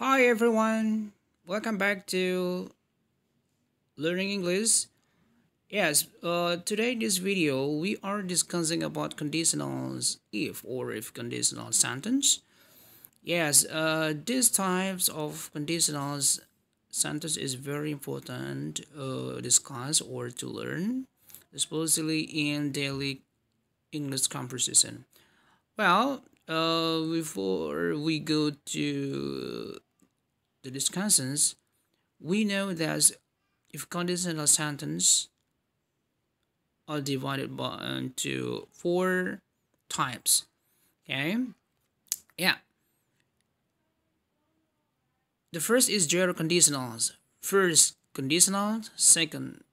Hi everyone, welcome back to Learning English. Yes, today in this video we are discussing about conditionals if or if conditional sentence. Yes, these types of conditionals sentence is very important discuss or to learn, especially in daily English conversation. Well, before we go to the discussions, we know that if conditional sentence are divided into four types. Okay, yeah. The first is zero conditionals. First conditional, second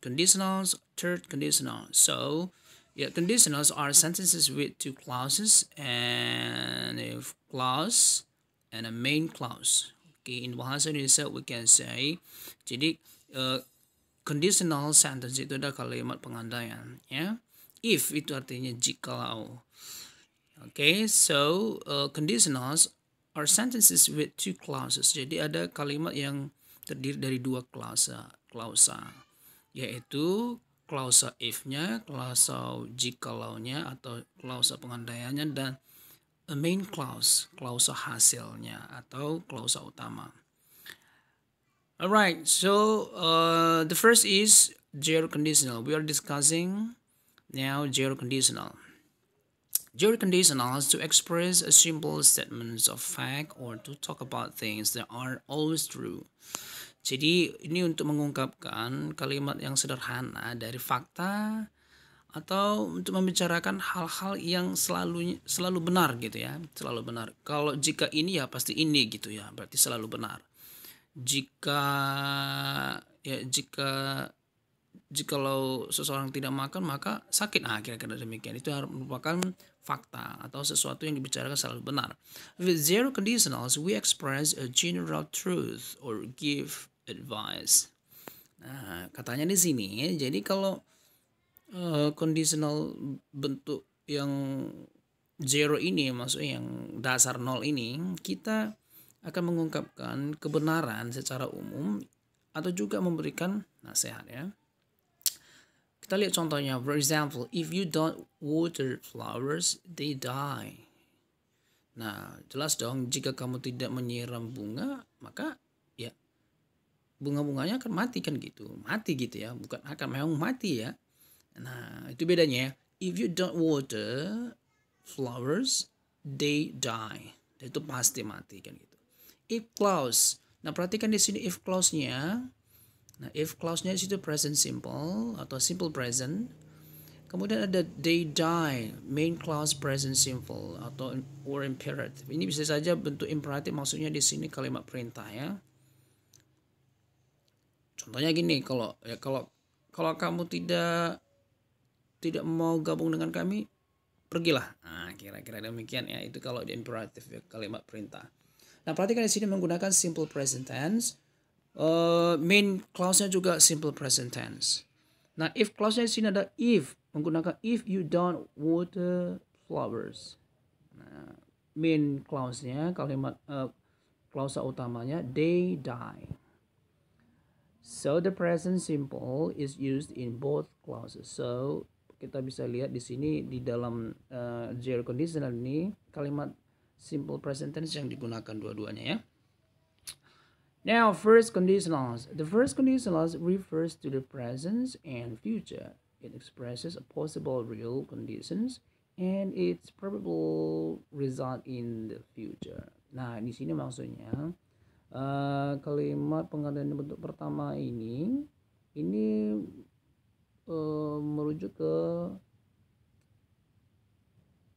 conditionals, third conditional. So, yeah, conditionals are sentences with two clauses and a clause and a main clause. Okay, in bahasa Indonesia we can say, jadi conditional sentence itu ada kalimat pengandaian, ya. If itu artinya jikalau. Okay, so conditionals are sentences with two clauses. Jadi ada kalimat yang terdiri dari dua klausa, yaitu klausa if-nya, klausa jikalaunya atau klausa pengandaiannya, dan a main clause, klausa hasilnya atau klausa utama. Alright, so the first is zero conditional. We are discussing now zero conditional. Zero conditionals to express a simple statements of fact or to talk about things that are always true. Jadi ini untuk mengungkapkan kalimat yang sederhana dari fakta atau untuk membicarakan hal-hal yang selalu benar gitu ya, selalu benar. Kalau jika ini ya pasti ini gitu ya, berarti selalu benar. Jika jikalau seseorang tidak makan maka sakit, kira-kira demikian. Itu merupakan fakta atau sesuatu yang dibicarakan selalu benar. With zero conditionals we express a general truth or give advice. Nah, katanya di sini, jadi kalau conditional bentuk yang zero ini, maksudnya yang dasar nol ini, kita akan mengungkapkan kebenaran secara umum atau juga memberikan nasihat ya. Kita lihat contohnya, for example, if you don't water flowers, they die. Nah, jelas dong, jika kamu tidak menyiram bunga, maka ya bunga-bunganya akan mati kan gitu. Mati gitu ya, bukan akan, memang mati ya. Nah, itu bedanya. If you don't water flowers, they die. Itu pasti mati kan gitu. If clause. Nah, perhatikan di sini if clause-nya. Nah, if clause-nya itu present simple atau simple present. Kemudian ada they die, main clause present simple atau or imperative. Ini bisa saja bentuk imperatif, maksudnya di sini kalimat perintah ya. Contohnya gini, kalau kamu tidak mau gabung dengan kami, pergilah. Nah, kira-kira demikian ya. Itu kalau di imperatif ya, kalimat perintah. Nah, perhatikan di sini menggunakan simple present tense. Main clause-nya juga simple present tense. Nah, if clause-nya di sini ada if, menggunakan if you don't water flowers. Nah, main clause-nya, kalimat klausa utamanya they die. So the present simple is used in both clauses. So kita bisa lihat di sini di dalam zero conditional ini kalimat simple present tense yang digunakan dua-duanya ya. Now, first conditionals. The first conditionals refers to the present and future. It expresses a possible real conditions and its probable result in the future. Nah, di sini maksudnya kalimat pengandaian bentuk pertama ini merujuk ke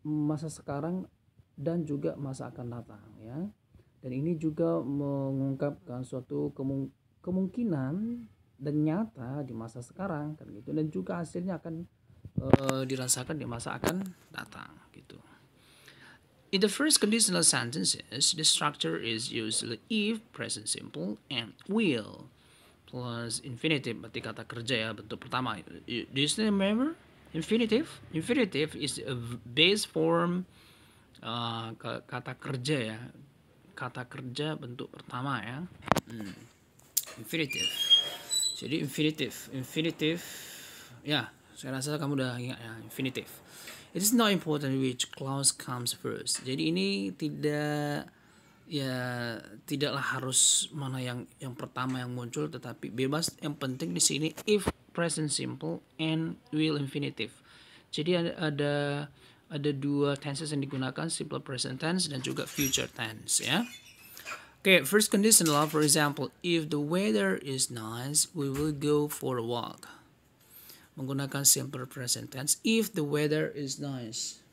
masa sekarang dan juga masa akan datang ya. Dan ini juga mengungkapkan suatu kemungkinan dan nyata di masa sekarang kan gitu, dan juga hasilnya akan dirasakan di masa akan datang gitu. In the first conditional sentences, the structure is usually if, present simple, and will plus infinitive, berarti kata kerja ya, bentuk pertama. Do you still remember infinitive? Infinitive is a base form kata kerja ya. kata kerja bentuk pertama ya. Infinitive. Jadi infinitive ya, saya rasa kamu udah ingat ya, infinitive. It is not important which clause comes first. Jadi ini tidaklah harus mana yang pertama yang muncul, tetapi bebas. Yang penting di sini if present simple and will infinitive. Jadi ada dua tenses yang digunakan, simple present tense dan juga future tense ya. Okay, first conditional, for example, if the weather is nice, we will go for a walk. Menggunakan simple present tense if the weather is nice.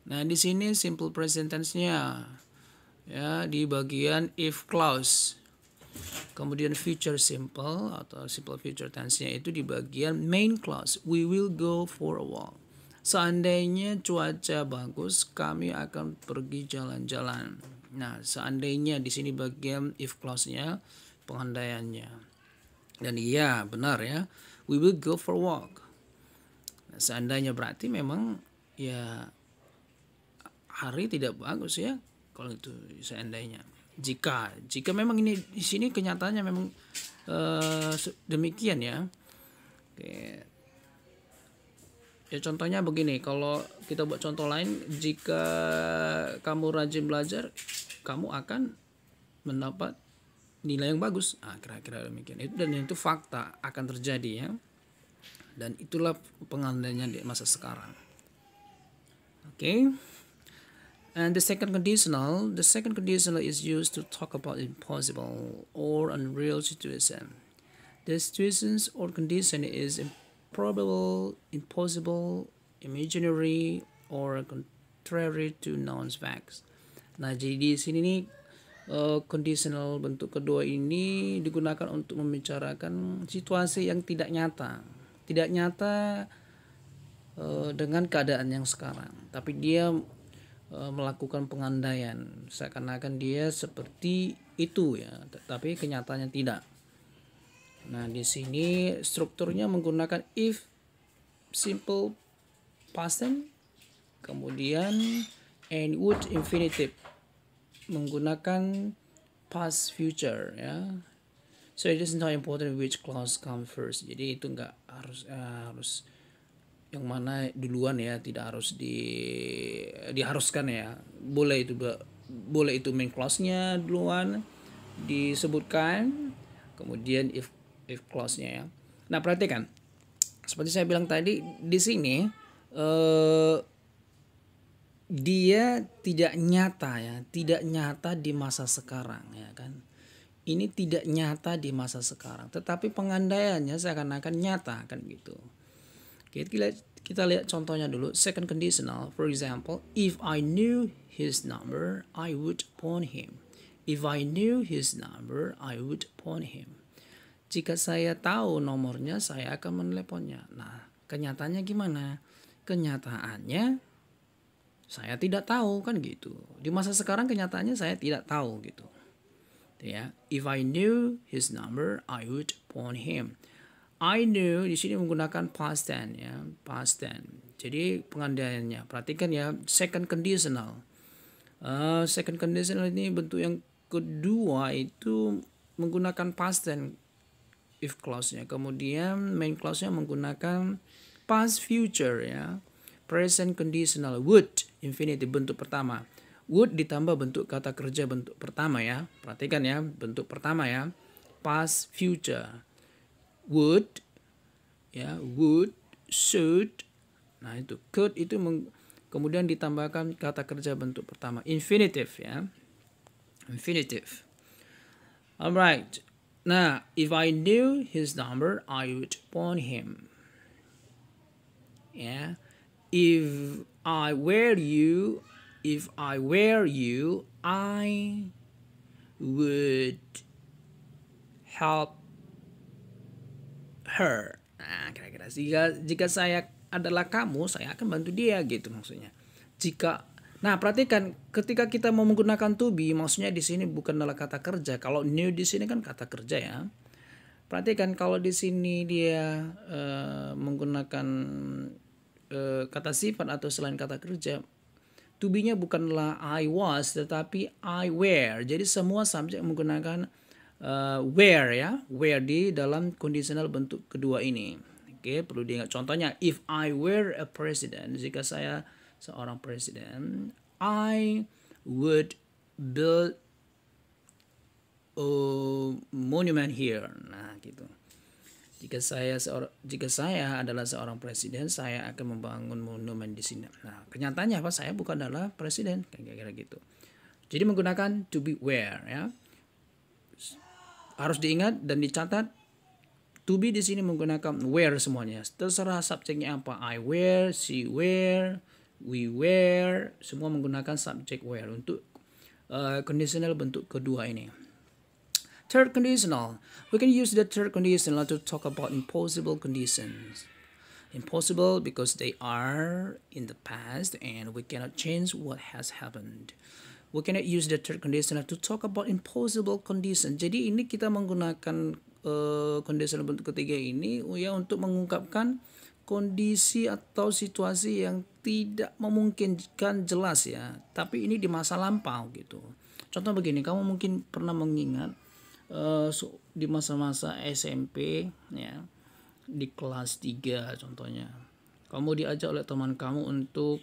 Nah, di sini simple present tense-nya ya di bagian if clause. Kemudian future simple atau simple future tense-nya itu di bagian main clause. We will go for a walk. Seandainya cuaca bagus, kami akan pergi jalan-jalan. Nah, seandainya di sini bagian if clause-nya, pengandaiannya. Dan iya, benar ya. We will go for a walk. Nah, seandainya berarti memang ya hari tidak bagus ya. Kalau itu seandainya. Jika memang ini di sini kenyataannya memang demikian ya. Oke. Ya contohnya begini, kalau kita buat contoh lain, jika kamu rajin belajar, kamu akan mendapat nilai yang bagus. Kira-kira demikian. Dan itu fakta akan terjadi ya. Dan itulah pengandaiannya di masa sekarang. Oke. And the second conditional is used to talk about impossible or unreal situation. The situations or condition is improbable, impossible, imaginary, or contrary to known facts. Nah, jadi di sini nih conditional bentuk kedua ini digunakan untuk membicarakan situasi yang tidak nyata dengan keadaan yang sekarang, tapi dia melakukan pengandaian seakan-akan dia seperti itu ya, tapi kenyataannya tidak. Nah, di sini strukturnya menggunakan if simple past tense, kemudian and would infinitive menggunakan past future ya. So it is not important which clause come first. Jadi itu enggak harus yang mana duluan ya, tidak harus diharuskan ya. Boleh itu main clause-nya duluan disebutkan, kemudian if clause-nya ya. Nah, perhatikan. Seperti saya bilang tadi, di sini dia tidak nyata di masa sekarang ya kan. Ini tidak nyata di masa sekarang, tetapi pengandaiannya seakan-akan nyata kan gitu. Oke, kita lihat contohnya dulu. Second conditional, for example, if I knew his number, I would phone him. If I knew his number, I would phone him. Jika saya tahu nomornya, saya akan meneleponnya. Nah, kenyataannya gimana? Kenyataannya saya tidak tahu kan gitu. Di masa sekarang kenyataannya saya tidak tahu gitu. Ya, if I knew his number, I would phone him. I knew di sini menggunakan past tense ya, past tense. Jadi pengandaiannya, perhatikan ya, second conditional. Second conditional ini bentuk yang kedua itu menggunakan past tense if clause-nya. Kemudian main clause-nya menggunakan past future ya. Present conditional, would infinitive bentuk pertama. Would ditambah bentuk kata kerja bentuk pertama ya. Perhatikan ya, bentuk pertama ya. Past future. Would ya, would, should. Nah, itu could itu kemudian ditambahkan kata kerja bentuk pertama, infinitive ya. Infinitive. Alright. Nah, if I knew his number, I would phone him. Ya. If I were you, I would help her. Nah, kira-kira jika saya adalah kamu, saya akan bantu dia gitu maksudnya. Nah, perhatikan ketika kita mau menggunakan to be, maksudnya di sini bukan adalah kata kerja. Kalau new di sini kan kata kerja ya. Perhatikan kalau di sini dia menggunakan kata sifat atau selain kata kerja, To be-nya bukanlah I was tetapi I were. Jadi semua subjek menggunakan were ya, were di dalam conditional bentuk kedua ini. Oke, perlu diingat. Contohnya, if I were a president, jika saya seorang presiden, I would build a monument here. Nah, gitu. Jika saya adalah seorang presiden, saya akan membangun monumen di sini. Nah, kenyataannya apa? Saya bukan adalah presiden, kira-kira gitu. Jadi menggunakan to be where ya. Harus diingat dan dicatat, to be di sini menggunakan where semuanya. Terserah subjeknya apa. I were, she were, we were, semua menggunakan subjek where untuk conditional bentuk kedua ini. Third conditional. We can use the third conditional to talk about impossible conditions. Impossible because they are in the past and we cannot change what has happened. We cannot use the third conditional to talk about impossible condition. Jadi ini kita menggunakan conditional bentuk ketiga ini ya untuk mengungkapkan kondisi atau situasi yang tidak memungkinkan jelas ya. Tapi ini di masa lampau gitu. Contoh begini, kamu mungkin pernah mengingat di masa-masa SMP ya, di kelas 3 contohnya, kamu diajak oleh teman kamu untuk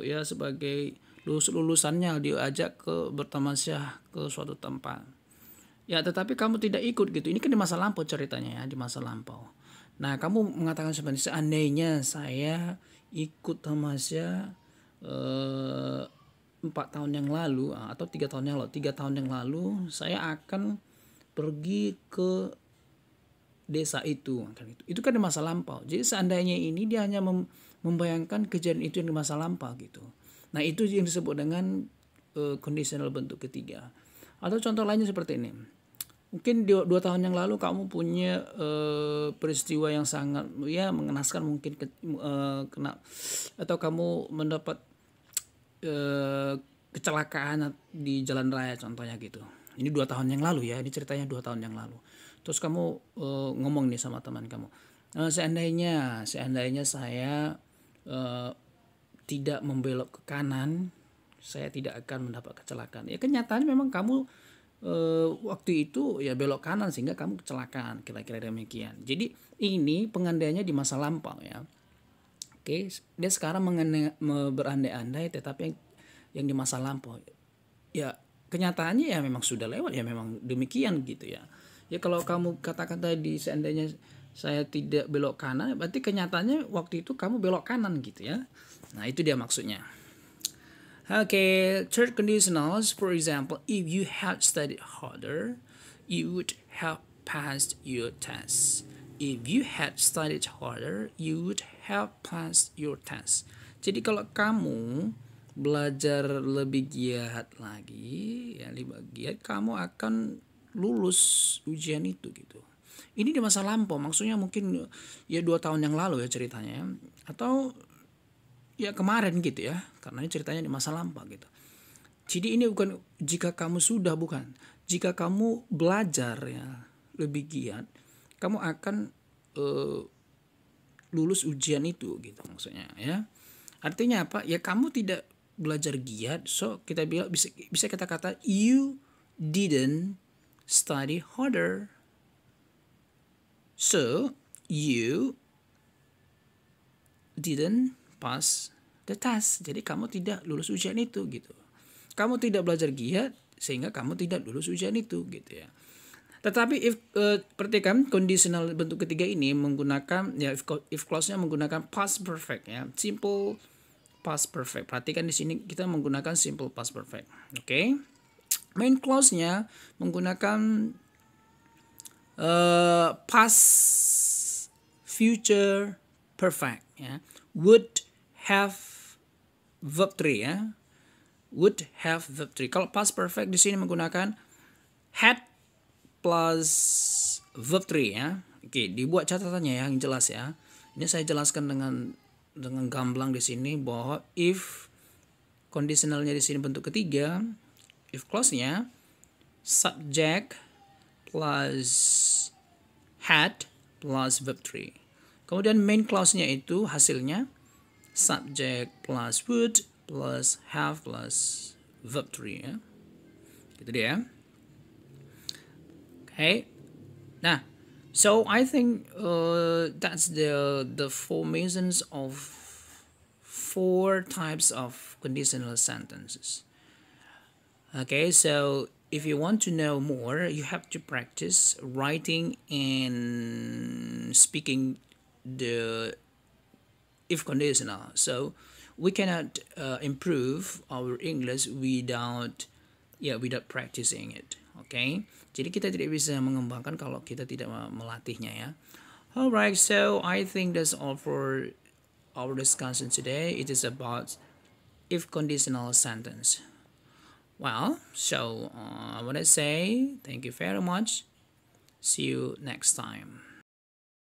ya sebagai lulusannya diajak ke bertamasyah ke suatu tempat ya, tetapi kamu tidak ikut gitu. Ini kan di masa lampau ceritanya ya, di masa lampau. Nah, kamu mengatakan sebenarnya seandainya saya ikut tamasyah 4 tahun yang lalu atau 3 tahun yang lalu, 3 tahun yang lalu saya akan pergi ke desa itu kan, itu kan di masa lampau. Jadi seandainya ini dia hanya membayangkan kejadian itu yang di masa lampau gitu. Nah, itu yang disebut dengan conditional bentuk ketiga. Atau contoh lainnya seperti ini, mungkin 2 tahun yang lalu kamu punya peristiwa yang sangat ya mengenaskan, mungkin kena atau kamu mendapat kecelakaan di jalan raya contohnya gitu. Ini 2 tahun yang lalu ya, ini ceritanya 2 tahun yang lalu. Terus kamu ngomong nih sama teman kamu, seandainya saya tidak membelok ke kanan, saya tidak akan mendapat kecelakaan. Ya kenyataannya memang kamu waktu itu ya belok kanan sehingga kamu kecelakaan, kira-kira demikian. Jadi ini pengandaiannya di masa lampau ya. Oke, dia sekarang berandai-andai tetapi yang di masa lampau. Ya kenyataannya ya memang sudah lewat ya, memang demikian gitu ya. Ya kalau kamu katakan tadi seandainya saya tidak belok kanan, berarti kenyataannya waktu itu kamu belok kanan gitu ya. Nah, itu dia maksudnya. Okay, third conditionals, for example, if you had studied harder, you would have passed your test. If you had studied harder, you would have passed your test. Jadi kalau kamu belajar lebih giat lagi, ya lebih giat, kamu akan lulus ujian itu gitu. Ini di masa lampau, maksudnya mungkin ya 2 tahun yang lalu ya ceritanya, atau ya kemarin gitu ya, karena ini ceritanya di masa lampau gitu. Jadi ini bukan jika kamu sudah, bukan. Jika kamu belajar ya lebih giat, kamu akan lulus ujian itu gitu maksudnya ya. Artinya apa? Ya kamu tidak belajar giat, so kita bilang bisa kita kata you didn't study harder, so you didn't pass the test. Jadi kamu tidak lulus ujian itu gitu. Kamu tidak belajar giat sehingga kamu tidak lulus ujian itu gitu ya. Tetapi perhatikan conditional bentuk ketiga ini menggunakan ya if clause-nya menggunakan past perfect ya, simple past perfect. Perhatikan di sini kita menggunakan simple past perfect. Oke. Main clause-nya menggunakan past future perfect ya. Would have verb 3 ya. Would have verb 3. Kalau past perfect di sini menggunakan had plus verb 3 ya. Oke, dibuat catatannya yang jelas ya. Ini saya jelaskan dengan gamblang di sini bahwa if conditionalnya di sini bentuk ketiga, if clause-nya subject plus had plus verb 3. Kemudian main clause-nya itu hasilnya subject plus would plus have plus verb 3 ya. Gitu dia. Okay. Nah, so I think that's the formations of 4 types of conditional sentences. Okay, so if you want to know more, you have to practice writing and speaking the if conditional. So we cannot improve our English without practicing it. Okay, jadi kita tidak bisa mengembangkan kalau kita tidak melatihnya ya. Alright, so I think that's all for our discussion today. It is about if conditional sentence. Well, so I want to say thank you very much. See you next time.